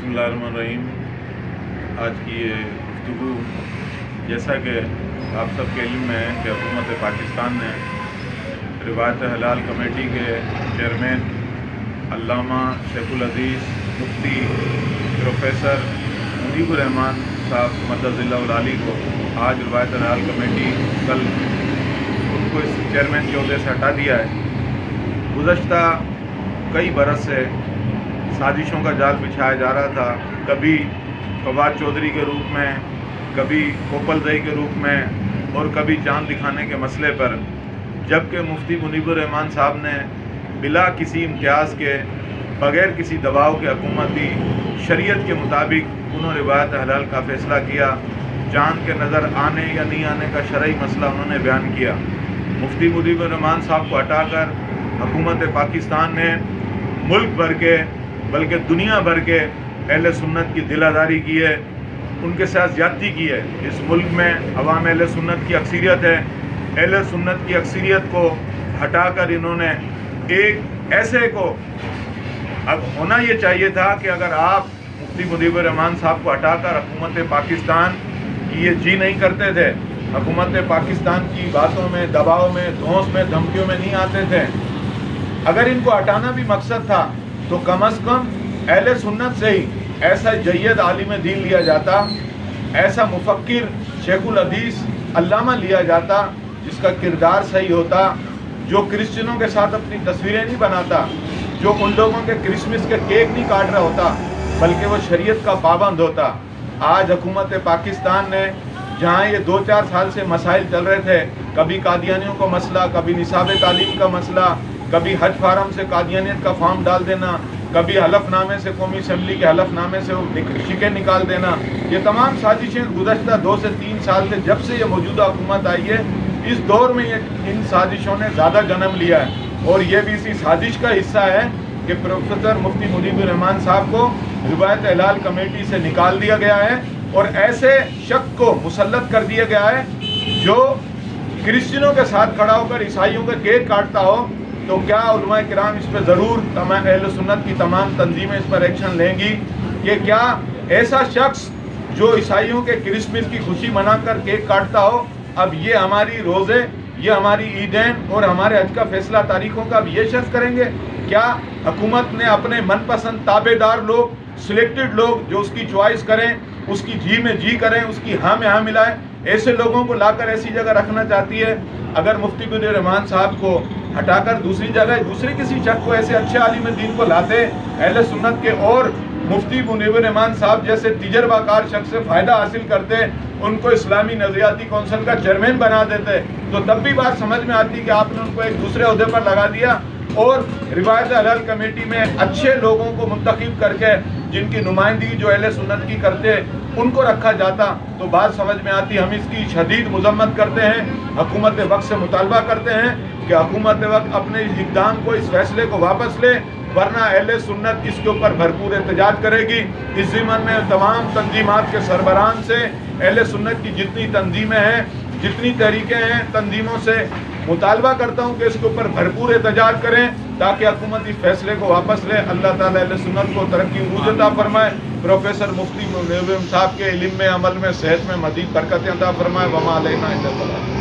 बिस्मिल्लाहिर्रहमानिर्रहीम। आज की ये गुफ्तगू, जैसा कि आप सब के इल्म में है कि हुकूमत पाकिस्तान ने रिवायत हलाल कमेटी के चेयरमैन अल्लामा शेखुल अजीज़ मुफ्ती प्रोफेसर मुजीबुर रहमान साहब मददुल्लाह अली को आज रिवायत हलाल कमेटी कल उनको इस चेयरमैन के ओहदे से हटा दिया है। गुज़श्ता कई बरस से साजिशों का जाल बिछाया जा रहा था, कभी फवाद चौधरी के रूप में, कभी कोपलजई के रूप में और कभी चांद दिखाने के मसले पर, जबकि मुफ्ती मुनीबुर रहमान साहब ने बिला किसी इम्तियाज़ के, बग़ैर किसी दबाव के हुकूमती शरीयत के मुताबिक उन्होंने रिवायत हलाल का फ़ैसला किया। चांद के नज़र आने या नहीं आने का शरई मसला उन्होंने बयान किया। मुफ्ती मुनीबुर रहमान साहब को हटाकर हुकूमत पाकिस्तान ने मुल्क भर के बल्कि दुनिया भर के अहले सुन्नत की दिलादारी की है, उनके साथ ज़्यादती की है। इस मुल्क में अवाम अहले सुन्नत की अक्सरियत है। अहले सुन्नत की अक्सरियत को हटाकर इन्होंने एक ऐसे को, अब होना ये चाहिए था कि अगर आप मुफ्ती मुजीबुर रहमान साहब को हटाकर हुकूमत पाकिस्तान की ये जी नहीं करते थे, हुकूमत पाकिस्तान की बातों में, दबाव में, धौंस में, धमकियों में नहीं आते थे, अगर इनको हटाना भी मकसद था तो कम अज़ कम अहले सुन्नत से ही ऐसा जय्यद आलिम दीन लिया जाता, ऐसा मुफक्किर शेखुल हदीस अल्लामा लिया जाता जिसका किरदार सही होता, जो क्रिश्चियनों के साथ अपनी तस्वीरें नहीं बनाता, जो उन लोगों के क्रिसमस के केक नहीं काट रहा होता, बल्कि वो शरीयत का पाबंद होता। आज हुकूमत पाकिस्तान ने, जहाँ ये 2-4 साल से मसाइल चल रहे थे, कभी कादियानियों का मसला, कभी निसाब तालीम का मसला, कभी हज फारम से कादियानियत का फॉर्म डाल देना, कभी हलफनामे से कौमी असम्बली के हलफनामे से शिके निकाल देना, ये तमाम साजिशें गुज़श्ता 2 से 3 साल से, जब से ये मौजूदा हुकूमत आई है, इस दौर में इन साजिशों ने ज़्यादा जन्म लिया है। और ये भी इसी साजिश का हिस्सा है कि प्रोफेसर मुफ्ती मुजीबुर रहमान साहब को रिवायत हलाल कमेटी से निकाल दिया गया है और ऐसे शख्स को मुसल्लत कर दिया गया है जो क्रिश्चियनों के साथ खड़ा होकर ईसाइयों का केक काटता हो। तो क्या उलमाए किराम इस पर ज़रूर तमाम अहले सुन्नत की तमाम तंजीमें इस पर एक्शन लेंगी कि क्या ऐसा शख्स जो ईसाइयों के क्रिसमस की खुशी मनाकर केक काटता हो, अब ये हमारी रोज़े, ये हमारी ईदैन और हमारे हज का फैसला तारीखों का अब ये शख्स करेंगे? क्या हुकूमत ने अपने मनपसंद ताबेदार लोग, सिलेक्टेड लोग जो उसकी चॉइस करें, उसकी जी में जी करें, उसकी हाँ में हाँ मिलाएं, ऐसे लोगों को लाकर ऐसी जगह रखना चाहती है? अगर मुफ्ती मुनीबुर रहमान साहब को हटाकर दूसरी जगह दूसरे किसी शख्स को, ऐसे अच्छे आलिम दीन को लाते अहले सुन्नत के, और मुफ्ती मुनीबुर रहमान साहब जैसे तजर्बाकार शख्स से फ़ायदा हासिल करते, उनको इस्लामी नज़रियाती कौंसिल का चेयरमैन बना देते, तो तब भी बात समझ में आती कि आपने उनको एक दूसरे ओहदे पर लगा दिया और रिवायत हलाल कमेटी में अच्छे लोगों को मुंतखब करके, जिनकी नुमाइंदगी जो अहले सुन्नत की करते, उनको रखा जाता, तो बात समझ में आती। हम इसकी शदीद मजम्मत करते हैं, हुकूमत वक्त से मुतालबा करते हैं कि हुकूमत वक्त अपने इस इक़दाम को, इस फैसले को वापस ले, वरना अहले सुन्नत इसके ऊपर भरपूर एहतजाज करेगी। इस ज़िम्मन में तमाम तंजीमात के सरबराहान से, अहले सुन्नत की जितनी तंजीमें हैं, जितनी तहरीकें हैं, तंजीमों से मुतालबा करता हूँ कि इसके ऊपर भरपूर एहतजाज करें ताकि हुकूमत इस फैसले को वापस ले। अल्लाह ताला अहले सुन्नत को तरक्की उरूज अता फरमाए। प्रोफेसर मुफ्ती मुनीबुर साहब के इल्म में, अमल में, सेहत में मज़ीद बरकत अता फरमाए। वमा अलैना इल्लल बलाग।